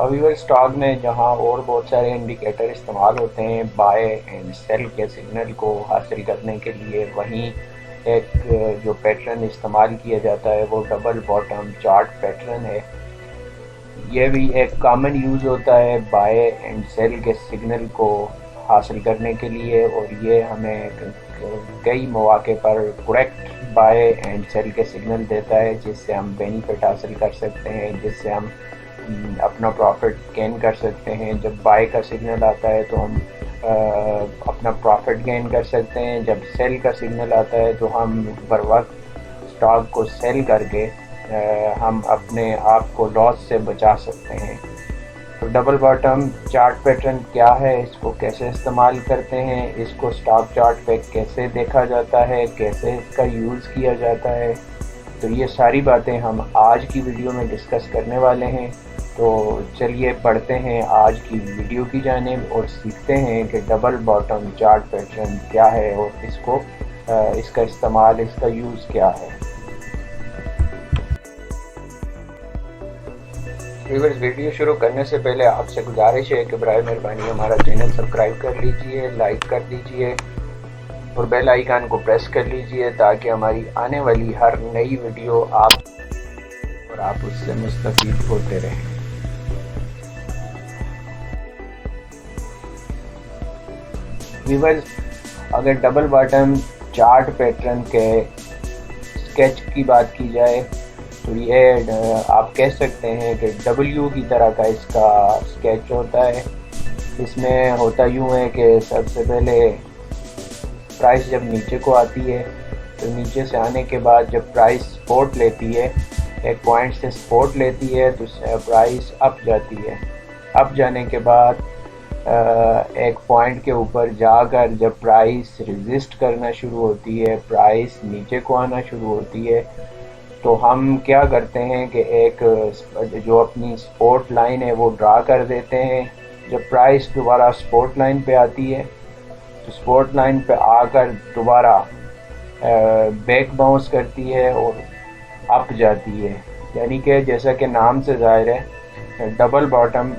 Viewer stock में जहां और बहुत सारे इंडिकेटर इस्तेमाल होते हैं बाय एंड सेल के सिग्नल को हासिल करने के लिए, वहीं एक जो पैटर्न इस्तेमाल किया जाता है वो डबल बॉटम चार्ट पैटर्न है। ये भी एक कॉमन यूज़ होता है बाय एंड सेल के सिग्नल को हासिल करने के लिए, और ये हमें कई मौके पर करेक्ट बाय एंड सेल के सिग्नल देता है, जिससे हम बेनिफिट हासिल कर सकते हैं, जिससे हम अपना प्रॉफिट गेन कर सकते हैं। जब बाय का सिग्नल आता है तो हम अपना प्रॉफिट गेन कर सकते हैं। जब सेल का सिग्नल आता है तो हम बर वक्त स्टॉक को सेल करके हम अपने आप को लॉस से बचा सकते हैं। तो डबल बॉटम चार्ट पैटर्न क्या है, इसको कैसे इस्तेमाल करते हैं, इसको स्टॉक चार्ट पे कैसे देखा जाता है, कैसे इसका यूज़ किया जाता है, तो ये सारी बातें हम आज की वीडियो में डिस्कस करने वाले हैं। तो चलिए पढ़ते हैं आज की वीडियो की जानिब और सीखते हैं कि डबल बॉटम चार्ट पैटर्न क्या है और इसका इस्तेमाल, इसका यूज़ क्या है। व्यूअर्स, वीडियो शुरू करने से पहले आपसे गुजारिश है कि बराए मेहरबानी हमारा चैनल सब्सक्राइब कर लीजिए, लाइक कर दीजिए और बेल आइकन को प्रेस कर लीजिए ताकि हमारी आने वाली हर नई वीडियो आप उससे मुस्तफीद होते रहें। व्यूअर्स, अगर डबल बॉटम चार्ट पैटर्न के स्केच की बात की जाए तो ये आप कह सकते हैं कि डब्ल्यू की तरह का इसका स्केच होता है। इसमें होता यूँ है कि सबसे पहले प्राइस जब नीचे को आती है तो नीचे से आने के बाद जब प्राइस सपोर्ट लेती है, एक पॉइंट से सपोर्ट लेती है तो प्राइस अप जाती है। अप जाने के बाद एक पॉइंट के ऊपर जाकर जब प्राइस रेजिस्ट करना शुरू होती है, प्राइस नीचे को आना शुरू होती है, तो हम क्या करते हैं कि एक जो अपनी सपोर्ट लाइन है वो ड्रा कर देते हैं। जब प्राइस दोबारा सपोर्ट लाइन पे आती है तो सपोर्ट लाइन पे आकर दोबारा बैक बाउंस करती है और अप जाती है। यानी कि जैसा कि नाम से ज़ाहिर है, डबल बॉटम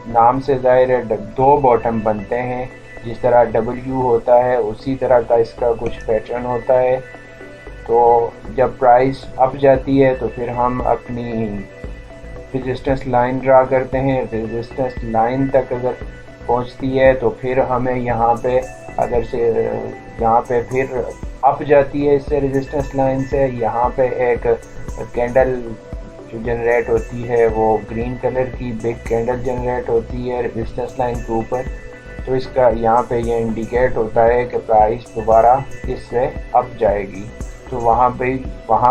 नाम से ज़ाहिर है दो बॉटम बनते हैं। जिस तरह डब्ल्यू होता है उसी तरह का इसका कुछ पैटर्न होता है। तो जब प्राइस अप जाती है तो फिर हम अपनी रेजिस्टेंस लाइन ड्रा करते हैं। रेजिस्टेंस लाइन तक अगर पहुंचती है तो फिर हमें यहाँ पे फिर अप जाती है इससे रेजिस्टेंस लाइन से। यहाँ पे एक कैंडल जो जनरेट होती है वो ग्रीन कलर की बिग कैंडल जनरेट होती है रेजिस्टेंस लाइन के ऊपर। तो इसका यहाँ पे ये इंडिकेट होता है कि प्राइस दोबारा इससे अप जाएगी, तो वहाँ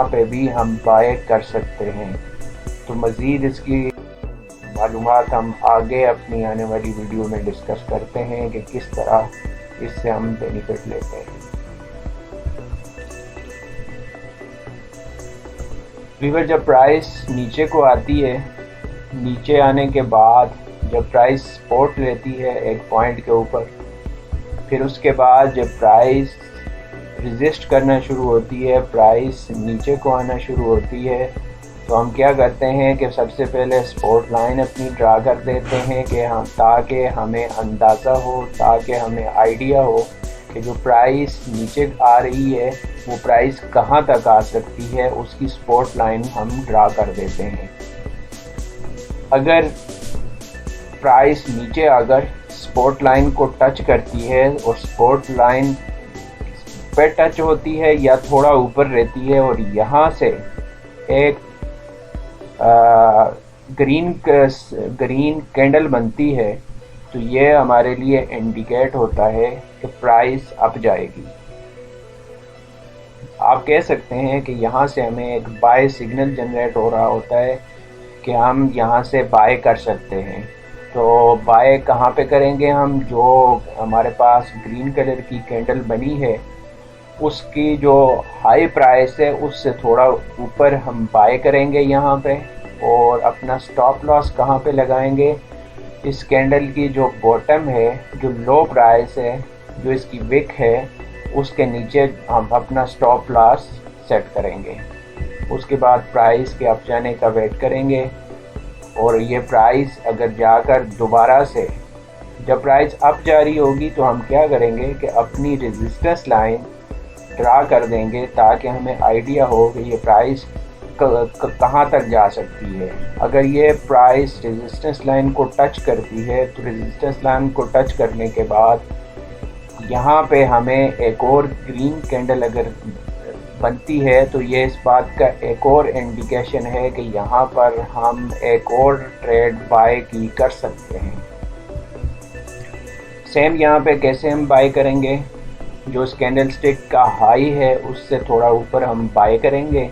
पे भी हम बाय कर सकते हैं। तो मज़ीद इसकी मालूमात हम आगे अपनी आने वाली वीडियो में डिस्कस करते हैं कि किस तरह इससे हम बेनिफिट लेते हैं। व्यूअर, जब प्राइस नीचे को आती है, नीचे आने के बाद जब प्राइस सपोर्ट लेती है एक पॉइंट के ऊपर, फिर उसके बाद जब प्राइस रेजिस्ट करना शुरू होती है, प्राइस नीचे को आना शुरू होती है, तो हम क्या करते हैं कि सबसे पहले सपोर्ट लाइन अपनी ड्रा कर देते हैं कि ताकि हमें अंदाज़ा हो, ताकि हमें आइडिया हो कि जो प्राइस नीचे आ रही है वो प्राइस कहाँ तक आ सकती है, उसकी सपोर्ट लाइन हम ड्रा कर देते हैं। अगर प्राइस नीचे अगर सपोर्ट लाइन को टच करती है और सपोर्ट लाइन पे टच होती है या थोड़ा ऊपर रहती है और यहाँ से एक ग्रीन कैंडल बनती है, तो ये हमारे लिए इंडिकेट होता है कि प्राइस अप जाएगी। आप कह सकते हैं कि यहाँ से हमें एक बाय सिग्नल जनरेट हो रहा होता है कि हम यहाँ से बाय कर सकते हैं। तो बाय कहाँ पे करेंगे हम, जो हमारे पास ग्रीन कलर की कैंडल बनी है उसकी जो हाई प्राइस है उससे थोड़ा ऊपर हम बाय करेंगे यहाँ पे, और अपना स्टॉप लॉस कहाँ पे लगाएंगे, इस कैंडल की जो बॉटम है, जो लो प्राइस है, जो इसकी विक है, उसके नीचे हम अपना स्टॉप लॉस सेट करेंगे। उसके बाद प्राइस के अप जाने का वेट करेंगे और ये प्राइस अगर जाकर दोबारा से जब प्राइस अप जा रही होगी तो हम क्या करेंगे कि अपनी रेजिस्टेंस लाइन ड्रा कर देंगे ताकि हमें आइडिया हो कि ये प्राइस कहाँ तक जा सकती है। अगर ये प्राइस रेजिस्टेंस लाइन को टच करती है तो रेजिस्टेंस लाइन को टच करने के बाद यहाँ पे हमें एक और ग्रीन कैंडल अगर बनती है तो ये इस बात का एक और इंडिकेशन है कि यहाँ पर हम एक और ट्रेड बाय की कर सकते हैं। सेम यहाँ पे कैसे हम बाय करेंगे, जो इस कैंडल स्टिक का हाई है उससे थोड़ा ऊपर हम बाय करेंगे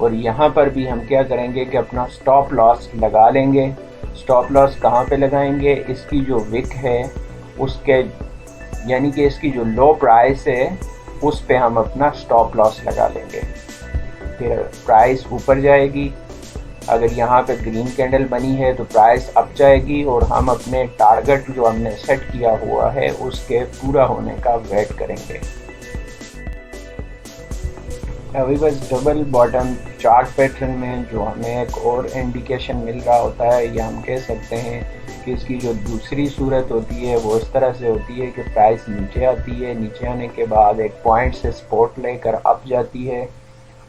और यहाँ पर भी हम क्या करेंगे कि अपना स्टॉप लॉस लगा लेंगे। स्टॉप लॉस कहाँ पे लगाएंगे, इसकी जो विक है उसके यानी कि इसकी जो लो प्राइस है उस पे हम अपना स्टॉप लॉस लगा लेंगे। फिर प्राइस ऊपर जाएगी, अगर यहाँ पे ग्रीन कैंडल बनी है तो प्राइस अप जाएगी और हम अपने टारगेट जो हमने सेट किया हुआ है उसके पूरा होने का वेट करेंगे। अभी बस डबल बॉटम चार्ट पैटर्न में जो हमें एक और इंडिकेशन मिल रहा होता है, या हम कह सकते हैं कि इसकी जो दूसरी सूरत होती है वो इस तरह से होती है कि प्राइस नीचे आती है, नीचे आने के बाद एक पॉइंट से सपोर्ट लेकर अप जाती है।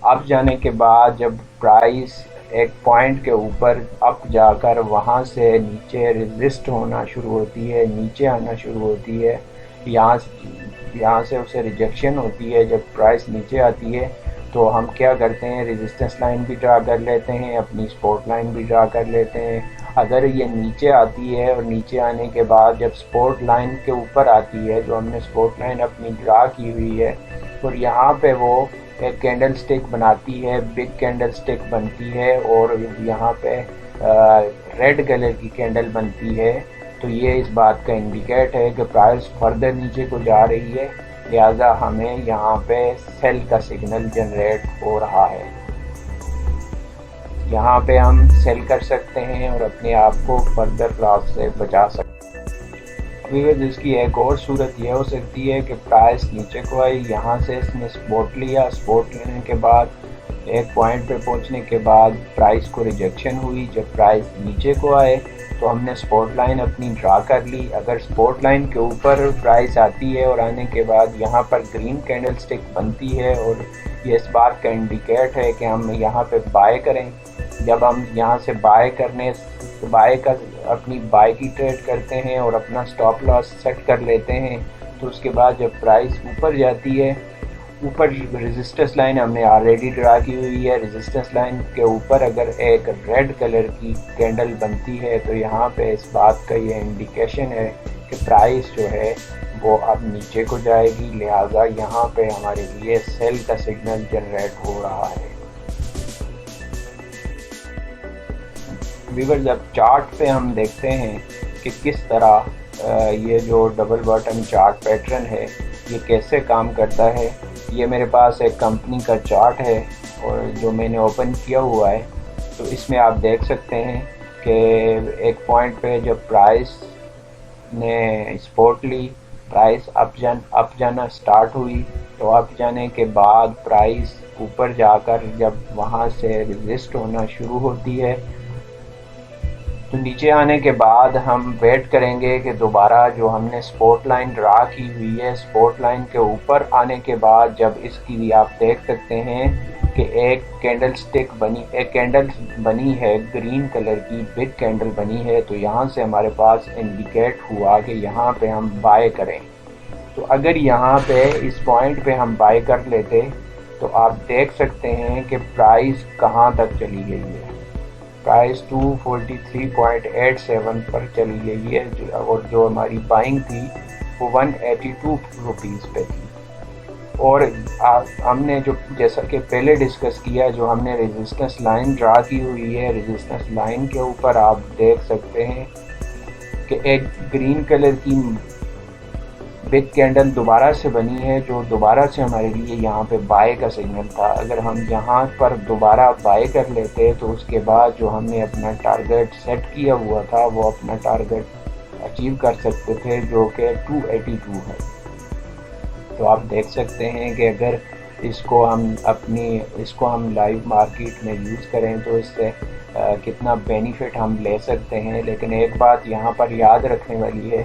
अप जाने के बाद जब प्राइस एक पॉइंट के ऊपर अप जाकर वहाँ से नीचे रेजिस्ट होना शुरू होती है, नीचे आना शुरू होती है, यहाँ से उसे रिजेक्शन होती है। जब प्राइस नीचे आती है तो हम क्या करते हैं, रेजिस्टेंस लाइन भी ड्रा कर लेते हैं, अपनी सपोर्ट लाइन भी ड्रा कर लेते हैं। अगर ये नीचे आती है और नीचे आने के बाद जब सपोर्ट लाइन के ऊपर आती है, जो हमने सपोर्ट लाइन अपनी ड्रा की हुई है, और यहाँ पे वो एक कैंडल स्टिक बनाती है, बिग कैंडल स्टिक बनती है और यहाँ पे रेड कलर की कैंडल बनती है, तो ये इस बात का इंडिकेट है कि प्राइस फर्दर नीचे को जा रही है, लिहाजा हमें यहाँ पे सेल का सिग्नल जनरेट हो रहा है। यहाँ पे हम सेल कर सकते हैं और अपने आप को फर्दर लॉस से बचा सकते हैं। अभी जिसकी एक और सूरत यह हो सकती है कि प्राइस नीचे को आई, यहाँ से इसने सपोर्ट लिया, सपोर्ट लेने के बाद एक पॉइंट पे पहुँचने के बाद प्राइस को रिजेक्शन हुई। जब प्राइस नीचे को आए तो हमने सपोर्ट लाइन अपनी ड्रा कर ली। अगर सपोर्ट लाइन के ऊपर प्राइस आती है और आने के बाद यहाँ पर ग्रीन कैंडल स्टिक बनती है और ये इस बात का इंडिकेट है कि हम यहाँ पे बाय करें। जब हम यहाँ से बाय अपनी बाय की ट्रेड करते हैं और अपना स्टॉप लॉस सेट कर लेते हैं, तो उसके बाद जब प्राइस ऊपर जाती है, ऊपर रेजिस्टेंस लाइन हमने ऑलरेडी ड्रा की हुई है, रेजिस्टेंस लाइन के ऊपर अगर एक रेड कलर की कैंडल बनती है तो यहाँ पे इस बात का ये इंडिकेशन है कि प्राइस जो है वो अब नीचे को जाएगी, लिहाजा यहाँ पे हमारे लिए सेल का सिग्नल जनरेट हो रहा है। व्यूअर्स, जब चार्ट पे हम देखते हैं कि किस तरह ये जो डबल बॉटम चार्ट पैटर्न है ये कैसे काम करता है, ये मेरे पास एक कंपनी का चार्ट है और जो मैंने ओपन किया हुआ है, तो इसमें आप देख सकते हैं कि एक पॉइंट पे जब प्राइस ने सपोर्ट ली, प्राइस अप जाना स्टार्ट हुई, तो अप जाने के बाद प्राइस ऊपर जाकर जब वहाँ से रेजिस्ट होना शुरू होती है, तो नीचे आने के बाद हम वेट करेंगे कि दोबारा जो हमने सपोर्ट लाइन ड्रा की हुई है, सपोर्ट लाइन के ऊपर आने के बाद जब इसकी आप देख सकते हैं कि एक कैंडल बनी है ग्रीन कलर की, बिग कैंडल बनी है, तो यहाँ से हमारे पास इंडिकेट हुआ कि यहाँ पे हम बाय करें। तो अगर यहाँ पे इस पॉइंट पे हम बाय कर लेते तो आप देख सकते हैं कि प्राइस कहाँ तक चली गई है। प्राइस 243.87 पर चली गई है और जो हमारी बाइंग थी वो 182 रुपीज़ पे थी। और हमने जो जैसा कि पहले डिस्कस किया, जो हमने रेजिस्टेंस लाइन ड्रा की हुई है, रेजिस्टेंस लाइन के ऊपर आप देख सकते हैं कि एक ग्रीन कलर की बिग कैंडल दोबारा से बनी है, जो दोबारा से हमारे लिए यहाँ पे बाय का सिग्नल था। अगर हम यहाँ पर दोबारा बाय कर लेते तो उसके बाद जो हमने अपना टारगेट सेट किया हुआ था वो अपना टारगेट अचीव कर सकते थे, जो कि 282 है। तो आप देख सकते हैं कि अगर इसको हम लाइव मार्केट में यूज़ करें तो इससे कितना बेनिफिट हम ले सकते हैं। लेकिन एक बात यहाँ पर याद रखने वाली है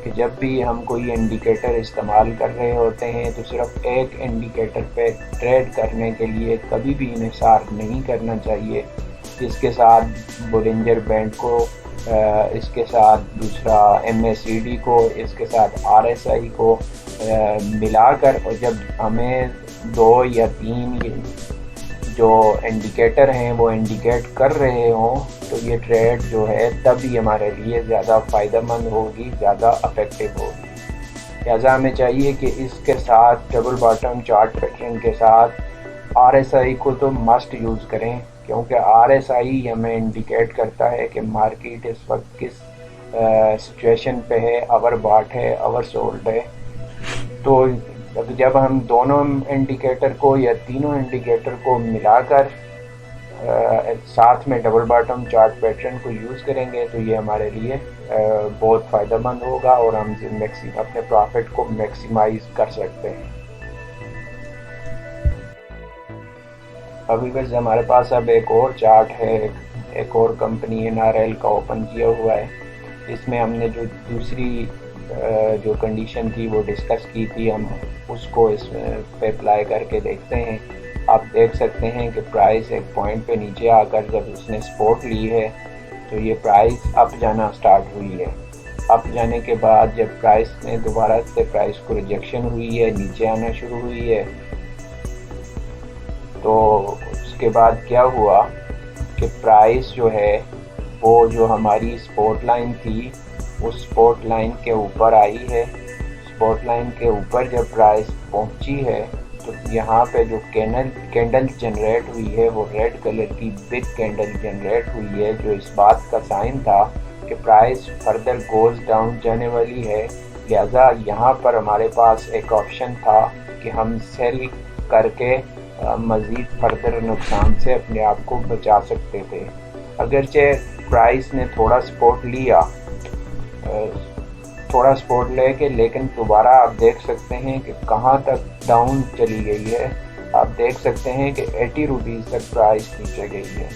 कि जब भी हम कोई इंडिकेटर इस्तेमाल कर रहे होते हैं तो सिर्फ एक इंडिकेटर पे ट्रेड करने के लिए कभी भी इन्हिसार नहीं करना चाहिए। इसके साथ बोलिंजर बैंड को, इसके साथ दूसरा MACD को, इसके साथ RSI को मिलाकर, और जब हमें 2 या 3 जो इंडिकेटर हैं वो इंडिकेट कर रहे हों तो ये ट्रेड जो है तभी हमारे लिए ज़्यादा फ़ायदेमंद होगी, ज़्यादा अफेक्टिव होगी। लिहाजा हमें चाहिए कि इसके साथ डबल बॉटम चार्ट पैटर्न के साथ RSI को तो मस्ट यूज़ करें, क्योंकि RSI हमें इंडिकेट करता है कि मार्केट इस वक्त किस सिचुएशन पे है, आवर बॉट है, आवर सोल्ड है। तो जब हम दोनों इंडिकेटर को या तीनों इंडिकेटर को मिलाकर साथ में डबल बॉटम चार्ट पैटर्न को यूज़ करेंगे तो ये हमारे लिए बहुत फ़ायदेमंद होगा और हम अपने प्रॉफिट को मैक्सिमाइज कर सकते हैं। अभी बस हमारे पास अब एक और चार्ट है, एक और कंपनी NRL का ओपन किया हुआ है। इसमें हमने जो दूसरी जो कंडीशन थी वो डिस्कस की थी, हम उसको इसमें पे अप्लाई करके देखते हैं। आप देख सकते हैं कि प्राइस एक पॉइंट पे नीचे आकर जब उसने सपोर्ट ली है तो ये प्राइस अप जाना स्टार्ट हुई है। अप जाने के बाद जब प्राइस ने दोबारा से प्राइस को रिजेक्शन हुई है, नीचे आना शुरू हुई है, तो उसके बाद क्या हुआ कि प्राइस जो है वो जो हमारी सपोर्ट लाइन थी उस सपोर्ट लाइन के ऊपर आई है। सपोर्ट लाइन के ऊपर जब प्राइस पहुंची है तो यहाँ पे जो कैंडल जनरेट हुई है वो रेड कलर की बिग कैंडल जनरेट हुई है, जो इस बात का साइन था कि प्राइस फर्दर गोज डाउन जाने वाली है। लिहाजा यहाँ पर हमारे पास एक ऑप्शन था कि हम सेल करके मज़ीद फर्दर नुकसान से अपने आप को बचा सकते थे। अगरचे प्राइस ने थोड़ा सपोर्ट लिया, थोड़ा सपोर्ट लेके, लेकिन दोबारा आप देख सकते हैं कि कहाँ तक डाउन चली गई है। आप देख सकते हैं कि 80 रुपीज़ तक प्राइस नीचे गई है।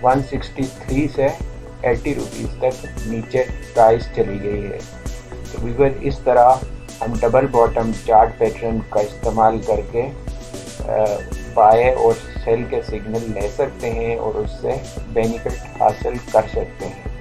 163 से 80 रुपीज़ तक नीचे प्राइस चली गई है। तो व्यूअर इस तरह हम डबल बॉटम चार्ट पैटर्न का इस्तेमाल करके बाय और सेल के सिग्नल ले सकते हैं और उससे बेनिफिट हासिल कर सकते हैं।